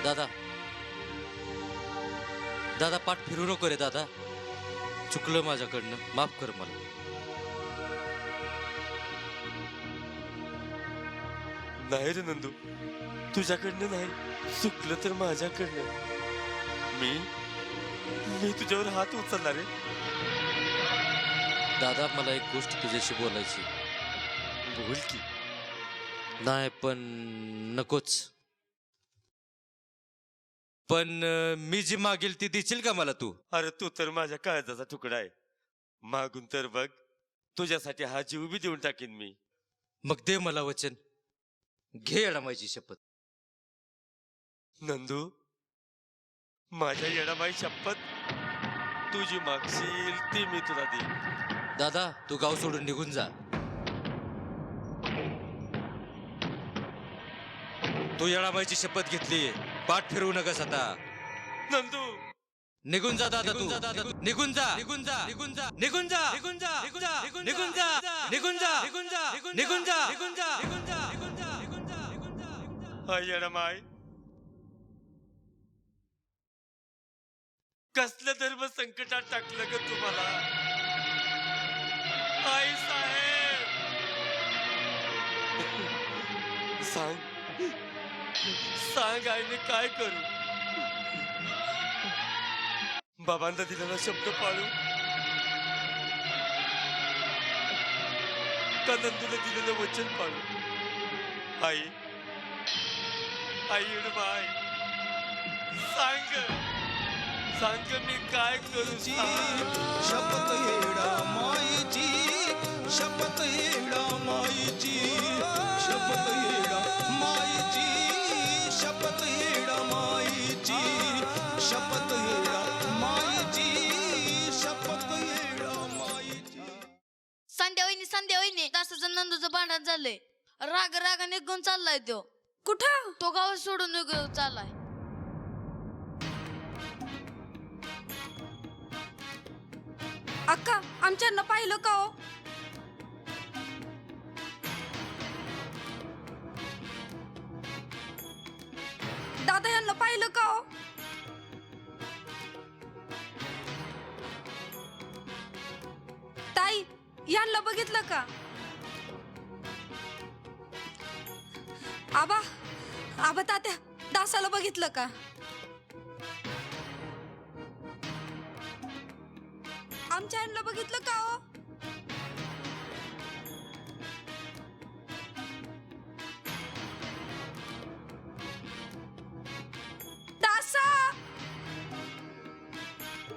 दादा दादा पाठ फिरू नको रे दादा, चुकलं माझ्याकडनं, माफ कर मला. नाही रे नंदू, तुझ्याकडनं नाही, चुकलं तर माझ्याकडनं. मी मी तुझ्यावर हात उचलला रे. दादा मला एक गोष्ट तुझ्याशी बोलायची. बोल की. नाही पण नकोच. पण मी जी मागेल ती देशील का मला तू? अरे तू तर माझ्या काळजाचा तुकडा आहे. मागून तर बघ, तुझ्यासाठी हा जीव बी देऊन टाकीन मी. मग दे मला वचन, घे येडामाईची शपथ. नंदू, माझ्या येडाबाई शपथ, तू जी मागशील ती मी तुला देईन. दादा तू गाव सोडून निघून जा. तू येडामाईची शपथ घेतली, पाठ फिरवू नकस आता. नंदू, निघून जा दादा, तू निघून जा, निघून जा, निघून जा, निघून जा, निघून जा, निघून जा, निघून जा, निघून जा, निघून जा, निघून जा, निघून जा, निघून जा, निघून जा, निघून जा, निघून जा. हा येडामाई, कसलं धर्म संकटात टाकलं ग तुम्हाला. आई साहेब, सांग सांग आई, मी काय करू. बाबांना दिलेला शब्द पाळू का नंदूला दिलेलं वचन पाळू. आई आई येडबाई, सांग सांग मी काय करू. शपथ येडा माईची, शपथ येडा माईची, शपथ येडा माईची, शपथ येडा माईची, शपथ येडा माईची, शपथ येडा माईची. संध्या वहिनी दासाचं नंदूचं भांडण झालंय. राग निघून चाललाय तो. कुठं? तो गाव सोडून निघून चाललाय. अक्का, आमच्यानं पाहिलं का हो? दादा यांना पाहिलं का हो? ताई, यांना बघितलं का? आबा आबा तात्या, दासाला बघितलं का? आमच्या यांना बघितलं का हो? दासा,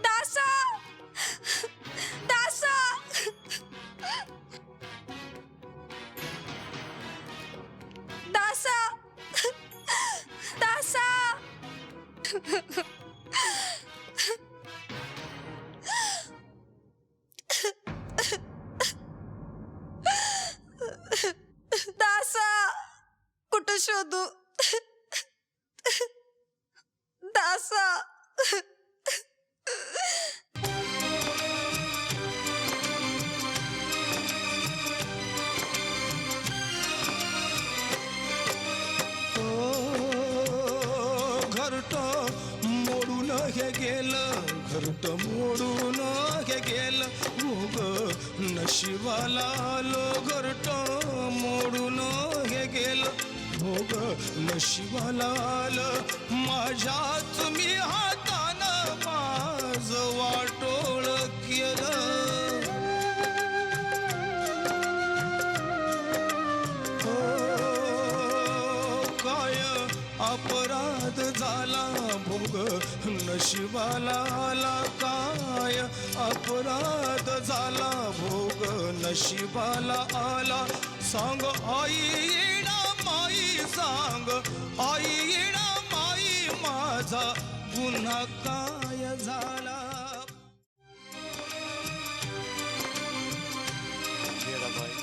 दासा, दासा, दासा, दासा. दासा, कुठं शोधू? दासा. घरट मोडून हे गेलं, घरट मोडून हे गेलं, भोग नशिबाला आलं. घरट मोडून हे गेलं, भोग नशिबाला आलं. माझ्याच मी हातानं माझ वाटोळ केलं. काय अपराध झाला, भोग नशिबाला आला. काय अपराध झाला, भोग नशिबाला आला. सांग आई येणा माई, सांग आई येणा माई, माझा गुन्हा काय झाला. येडाबाई,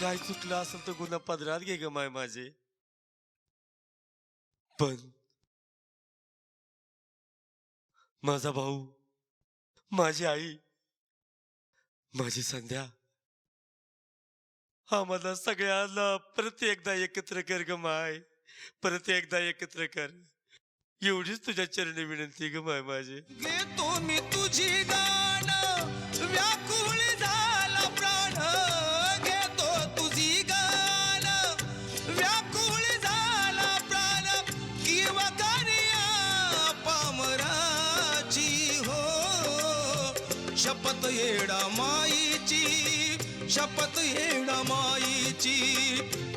काय चुकलं असेल तर गुन्हा पदरात घे ग माय माझे. पण माझा भाऊ, माझी आई, माझी संध्या, आम्हाला सगळ्यांना परत एकदा एकत्र कर ग माय. परत एकदा एकत्र कर. एवढीच तुझ्या चरणी विनंती ग माय माझी. घेतो मी तुझी गाणं व्याकुळ झाला प्राण. घेतो तुझी गाणं व्याकुळ झाला प्राण. किंवा करिया पामराची हो शपथ येडा माईची. शपथ येडा माईची.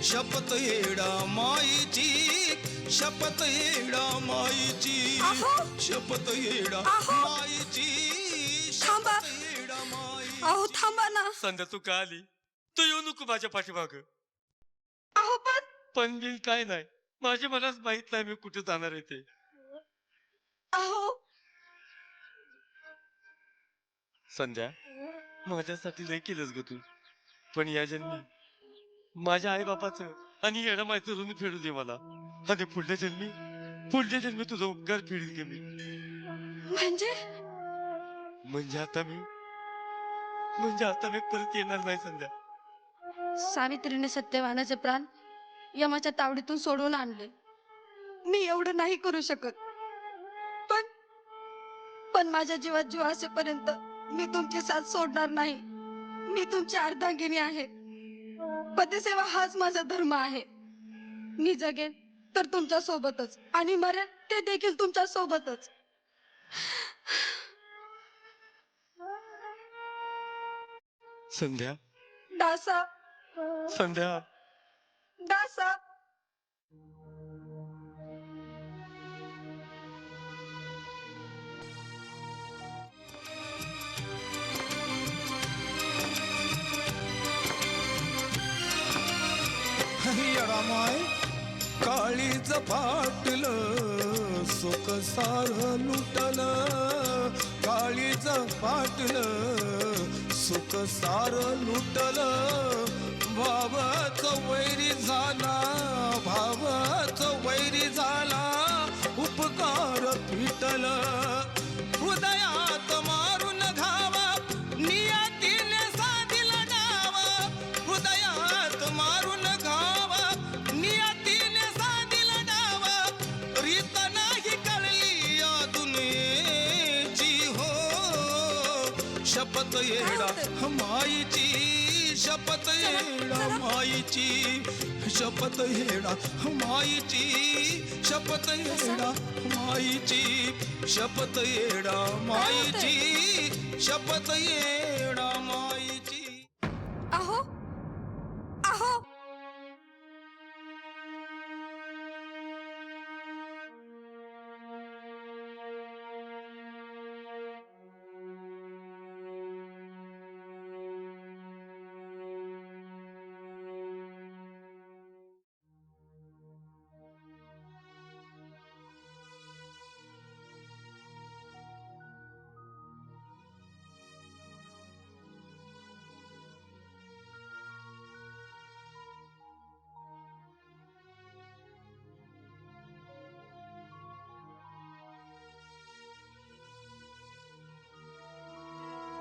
शपथ येडा माईची. शपथ येडा माईची. अहो. शपथ येडा अहो. माईची. थांबा. शपथ येडा माईची. अहो थांबा ना. संध्या तू का आली? तू येऊ नको माझ्या पाठीमाग. अहो पण मी काय नाही, माझ्या मनात माहित नाही मी कुठे जाणार आहे ते. अहो संध्या माझ्यासाठी लय केलंस ग तू. पण या जन्मी माझ्या आई बापाचं आणि येणं माहिती ऋण फेडू दे मला. आणि पुढल्या जन्मी तुझा उपकार फेडील गे मी. म्हणजे आता मी परत येणार नाही संध्या. सावित्रीने सत्यवानाचे प्राण यमाच्या तावडीतून सोडवून आणले. मी एवढं नाही करू शकत. पण माझ्या जीवात जीव असेपर्यंत मी तुमची साथ सोडणार नाही. मी तुमची अर्धांगिनी आहे. पतिसेवा हाच माझा धर्म आहे. मी जगेन तर तुमच्या सोबतच आणि मरेन ते देखील तुमच्या सोबतच. संध्या दासा संध्या दासा येडा माय काळीच फाटलं सुख सार लुटलं. काळीच फाटलं सुख सार लुटलं. भावाच वैरी झाला. भावाच वैरी झाला. उपकार फिटलं. हृदयात मारून घावा नियतीने साधिला डावा. हृदयात मारून घावा नियतीने साधिला डावा. रीत नाही कळली या दुनियेची हो शपथ येडा माईची. शपथ येडा माईची. शपथ येडा माईची. शपथ येडा माईची. शपथ येडा माईची. शपथ येडा माईची. अहो अहो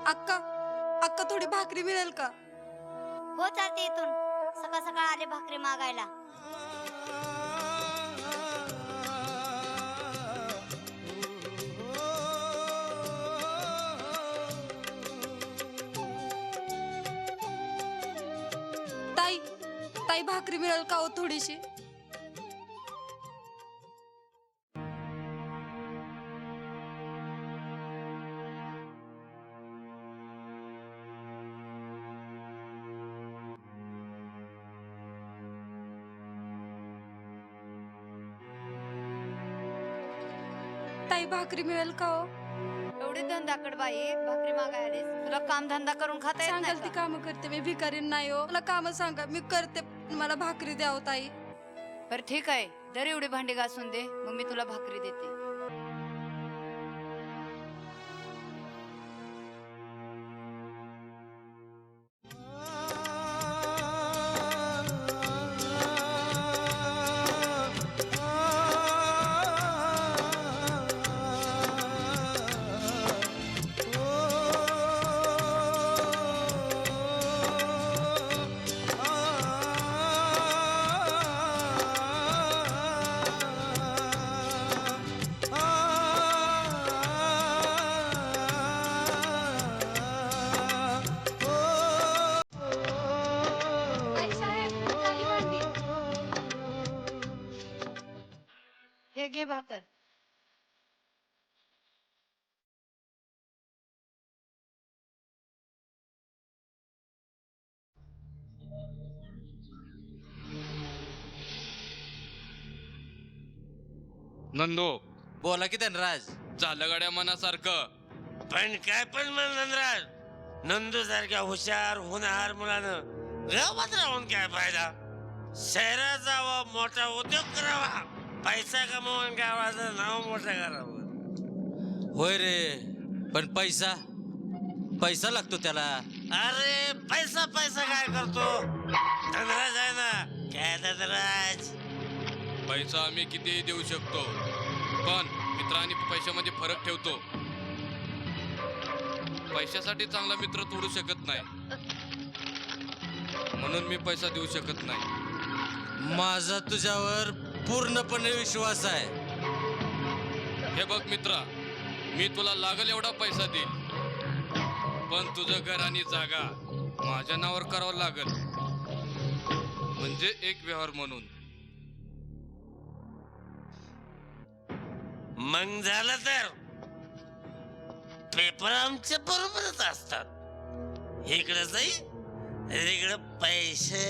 अक्का अक्का थोडी भाकरी मिळेल का? हो चालते इथून. सकाळ सकाळ आले भाकरी मागायला. ताई ताई भाकरी मिळेल का हो थोडीशी? ताई भाकरी मिळेल का हो? एवढी धंदाकड बाई भाकरी मागायला आलीस. तुला काम धंदा करून खाता येत सांगाल नाही ती का? काम करते मी भिकारीन नाही हो. मला काम सांगा मी करते. मला भाकरी द्या हो ताई. बरं ठीक आहे. दर एवढी भांडी घासून दे मग मी तुला भाकरी देते. घे भाकर. नंदो बोला की धनराज. झालं गाड्या मनासारखं. पण काय पण म्हण नंदराज, नंदू सारख्या हुशार होणार मुलानं गावात राहून काय फायदा? शहरात जावं, मोठा उद्योग करावा, पैसा कमवून गावाचं नाव मोठं करावं. होय रे, पण पैसा पैसा लागतो त्याला. अरे पैसा पैसा काय करतो? धनराज आहे ना, काय धनराज? पैसा आम्ही कितीही देऊ शकतो, पण मित्र आणि पैशामध्ये फरक ठेवतो. पैशासाठी चांगला मित्र तोडू शकत नाही, म्हणून मी पैसा देऊ शकत नाही. माझा तुझ्यावर पूर्णपणे विश्वास आहे. हे बघ मित्रा, मी तुला लागल एवढा पैसा देईल, पण तुझं घर आणि जागा माझ्या नावावर करावं लागल, म्हणजे एक व्यवहार म्हणून. मग झालं तर पेपर आमच्या बरोबरच असतात. इकडे जाई, इकडे पैसे.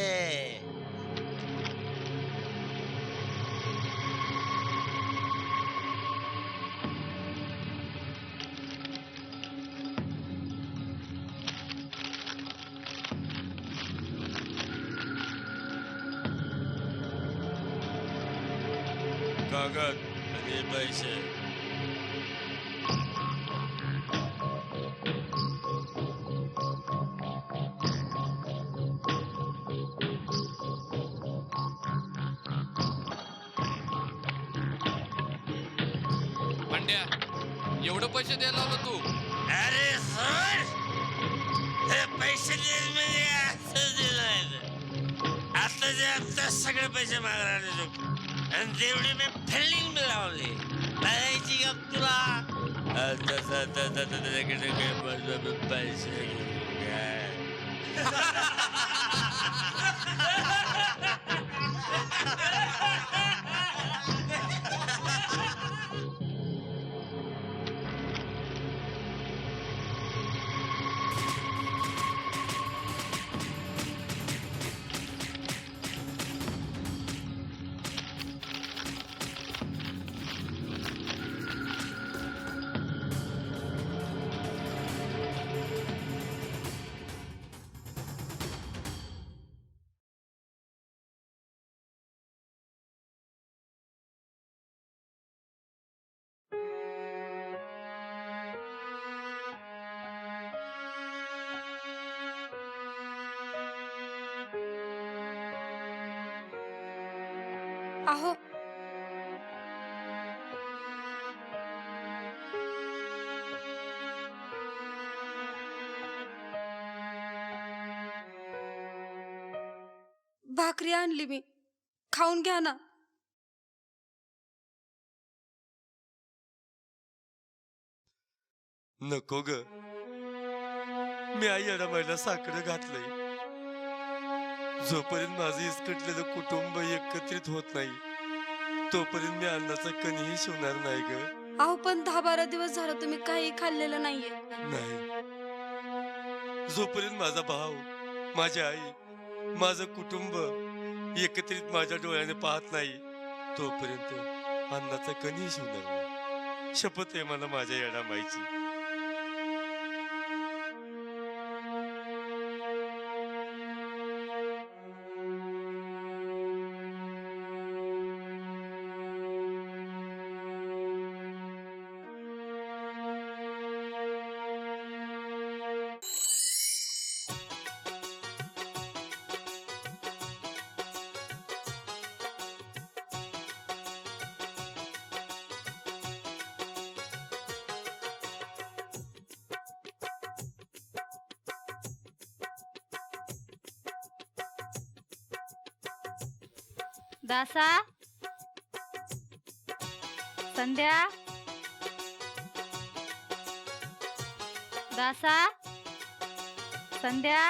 कागद आणि पैसे. पांड्या, एवढं पैसे द्यायला लावलं तू? अरे सर, हे पैसे देत म्हणजे असं दिलं. आता सगळे पैसे मागायला आणि तेवढी मी फिल्डिंग लावली. बघायची का तुला? पैसे अहो भाकरी आणली मी, खाऊन घ्या ना. नको ग, मी आई अडमायला साकडं घातलंय. जोपर्यंत माझं इसकटलेलं कुटुंब एकत्रित होत नाही, तोपर्यंत मी अन्नाचा कणीही शिवणार नाही ग. अहो पण 10-12 दिवस झालं तुम्ही काही खाल्लेलं नाहीये. नाही, जोपर्यंत माझा भाऊ, माझी आई, माझं कुटुंब एकत्रित माझ्या डोळ्याने पाहत नाही, तोपर्यंत अन्नाचा कणीही शिवणार नाही. शपथ आहे मला माझ्या येडामाईची. दासा, संध्या, दासा, संध्या.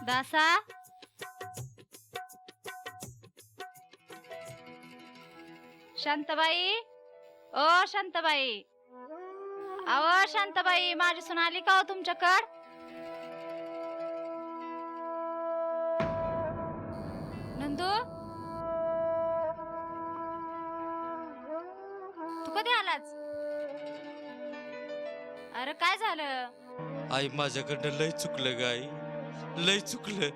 दासा शांताबाई ओ शांताबाई अहो शांताबाई माझी सून आली का हो तुमच्याकड नंदू तू कधी आलाच अरे काय झालं आई माझ्याकडनं लय चुकलं ग आई, लय चुकलं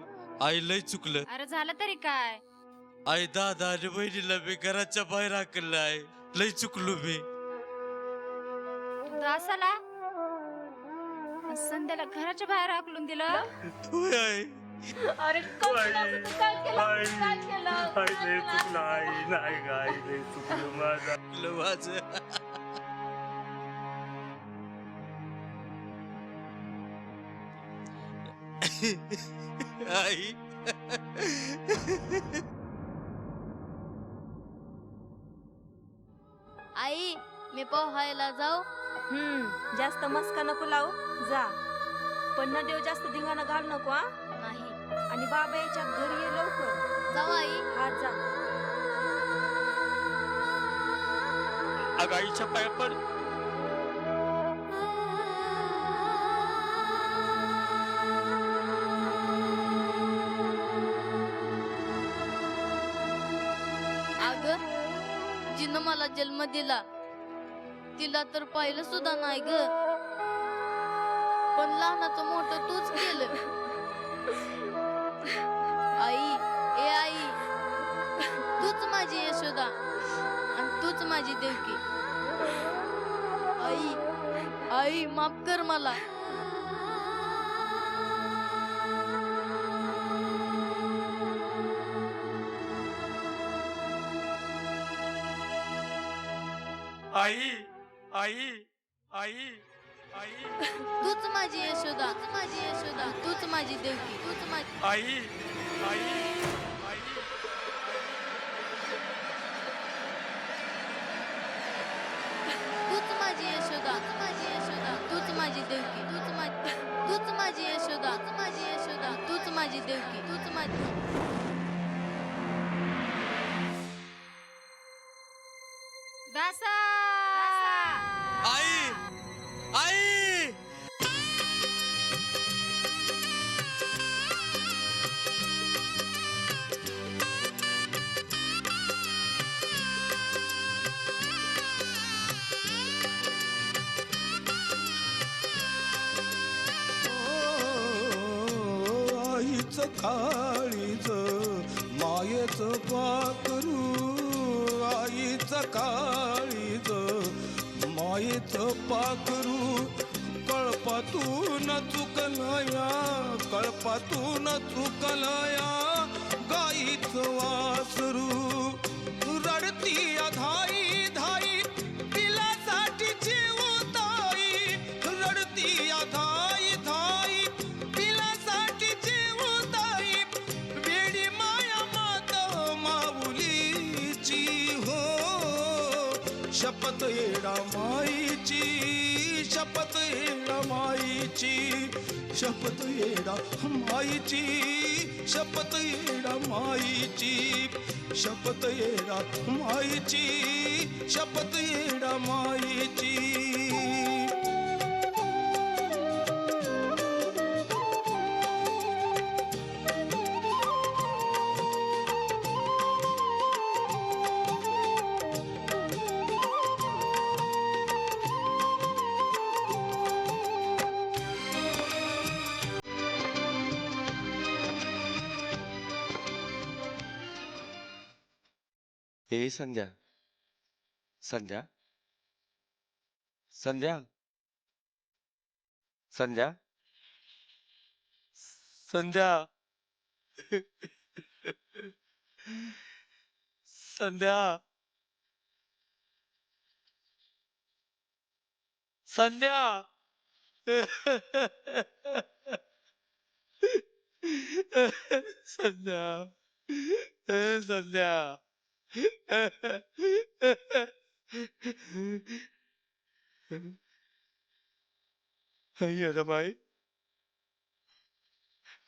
आई, लय चुकलं. अरे झालं तरी काय आई दादा आणि बहिणीला मी घराच्या बाहेर हाकललं आहे, लय चुकलो मी. दासाला संध्याला घराच्या बाहेर हाकलून दिलं होय आई. अरे काय चुकलं माझं. आई आई मी पोहायला जाऊ. जास्त मस्का नको लावू जा पण न देव जास्त धिंगाणा घाल नको हा नाही आणि बाबा याच्या घरी ये लवकर जाऊ आई. हा जा अगं आईच्या पाया पड. अग जिनं मला जन्म दिला तिला तर पाहिलं सुद्धा नाही ग, पण लहानाचं मोठं तूच केलं. आई ए आई तूच माझी यशोदा आणि तूच माझी देवकी. आई आई माफ कर मला. आई आई आई आई तूच माझी यशोदा, तूच माझी यशोदा, तूच माझी देवकी, तूच माझी आई आई आई तूच माझी यशोदा, तूच माझी यशोदा, तूच माझी देवकी, तूच माझी यशोदा, तूच माझी यशोदा, तूच माझी देवकी, तूच माझी दासा आई आई आईचं काळीज मायेचं पाखरू, आईचं काळीज मायेचं पाखरू. कळपातून चुकलया, कळपातून चुकलया गाईचं वासरू. रडती धाई धाई तिलासाठी जीवताई, रडती धाई धाई तिलासाठी जीवताई. वेडी माया मात माऊलीची हो, शपथ येडा माईची, शपथ येडा माईची, शपथ येडा माईची, शपथ येडा माईची, शपथ येडा माईची, शपथ येडा माईची. हे संध्या संध्या संध्या संध्या संध्या संध्या संध्या संध्या संध्या अरे बाई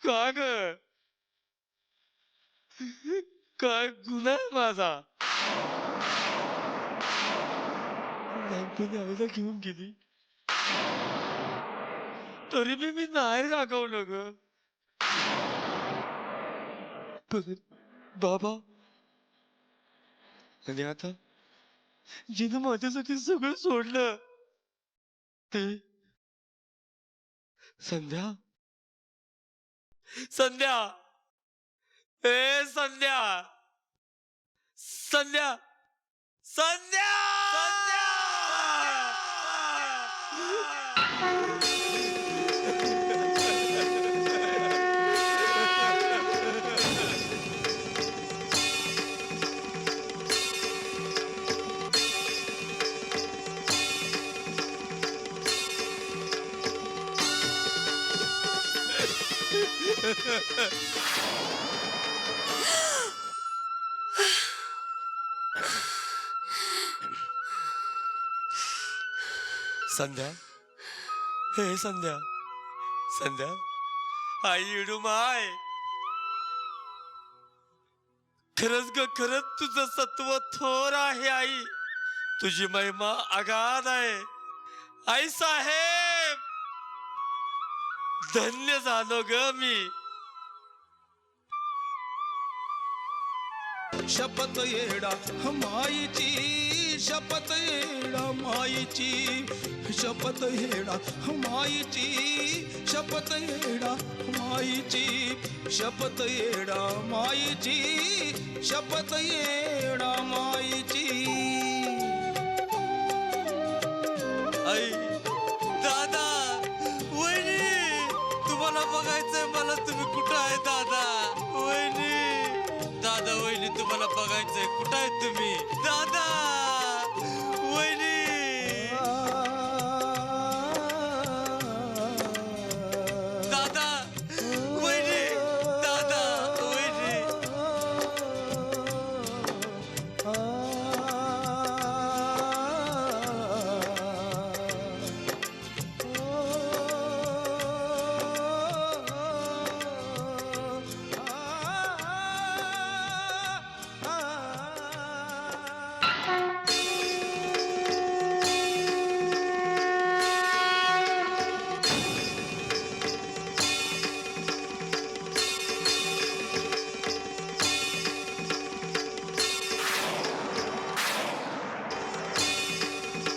का ग काय गुन्हा आहे माझा लहानपणी आईला घेऊन गेली तरी मी नाही रागवलं ग पण बाबा आणि आता जिनं माझ्यासाठी सगळं सोडलं ते संध्या संध्या ए संध्या संध्या संध्या संध्या हे संध्या संध्या आई इडू माय खरंच ग खरंच तुझं सत्व थोर आहे आई तुझी महिमा अगाध आहे आई साहेब धन्य झालो ग मी शपथ येडा माईची शपथ येडा माईची शपथ येडा माईची शपथ येडा माईची शपथ येडा माईची शपथ येडा माईची आई दादा वहिनी तुम्हाला बघायचंय मला तुम्ही कुठं आहे दादा वहिनी दादा वहिनी तुम्हाला बघायचंय कुठं आहेत तुम्ही दादा वहिनी दादा वहिनी दादा वहिनी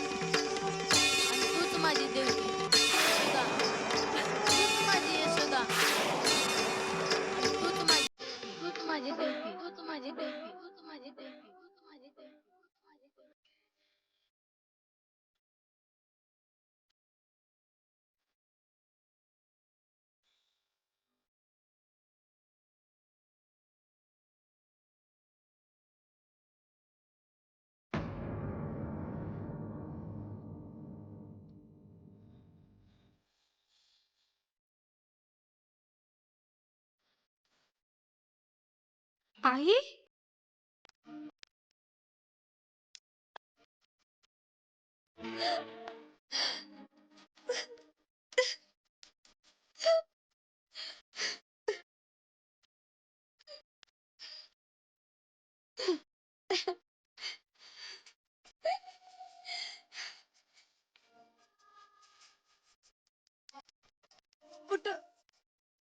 आणि तूच माझी देवकी यशोदा तूच माझी यशोदा आणि तूच माझी देवकी तूच माझी देवकी तूच माझी देवकी तूच माझी देवकी तूच माझी देवकी आई कुठं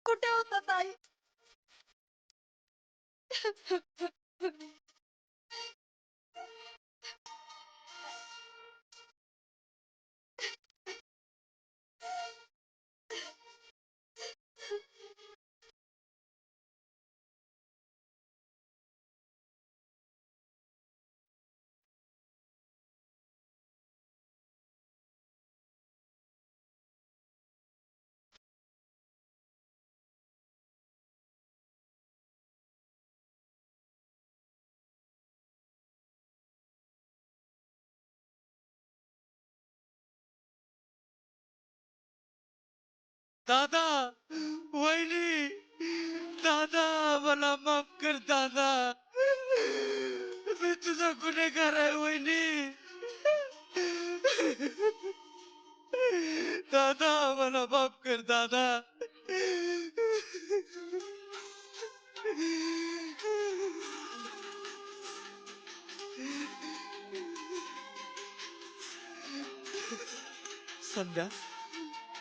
कुठे होतात आई दादा वहिनी दादा मला माफ कर दादा मी तुझा गुन्हेगार आहे वहिनी दादा मला माफ कर दादा संध्या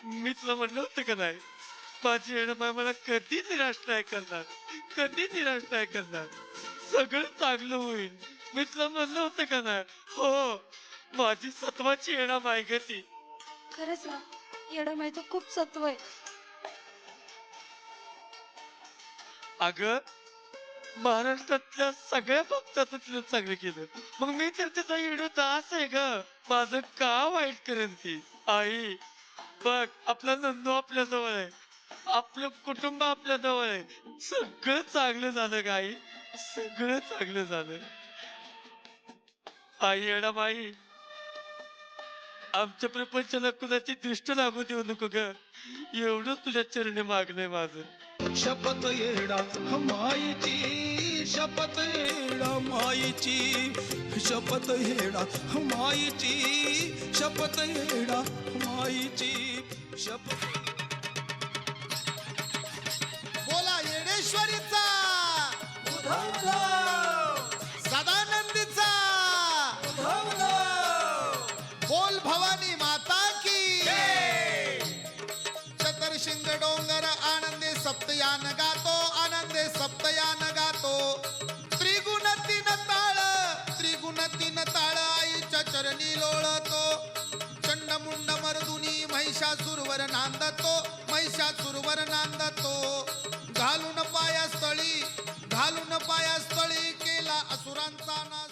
मी तुला म्हणलं होतं का नाही माझी येणं मला कधी निराश नाही करणार, कधी निराश नाही करणार, सगळं चांगलं होईल. मी तुला म्हणलं होतं का नाही? हो, माझी सत्वाची येणं माय गती. खरंच ना येडामाईचं खूप सत्व आहे. अगं महाराष्ट्रातल्या सगळ्या भक्ताचं तिला चांगलं केलं, मग मी तर त्याचा येणं दास आहे ग. माझं का वाईट करेन ती? आई बघ, आपला नंदू आपल्या जवळ आहे, आपलं कुटुंब आपल्या जवळ आहे, सगळं चांगलं झालं ग आई, सगळं चांगलं झालं. आई येडामाई, आमच्या प्रपंचाला कुणाची दृष्ट लागू देऊ नको ग, एवढं तुझ्या चरणी मागणंय माझं. शपथ येडा माईची, शपथ येडा माईची, शपथ येडा माईची, शपथ येडा माईची, शपथ. बोला येडेश्वरीचा, सदानंदीचा, बोल भवानी माता की. चतुर्शिंग डोंगर आनंदे सप्तयान गातो, आनंदे सप्तयान गातो. त्रिगुण तीन ताळ आईच्या चरणी लोळतो. चंडमुंड मर्दुनी महिषासुरवर नांदतो, महिषासुरवर नांदतो. घालून पायास्थळी केला असुरांचा नाश.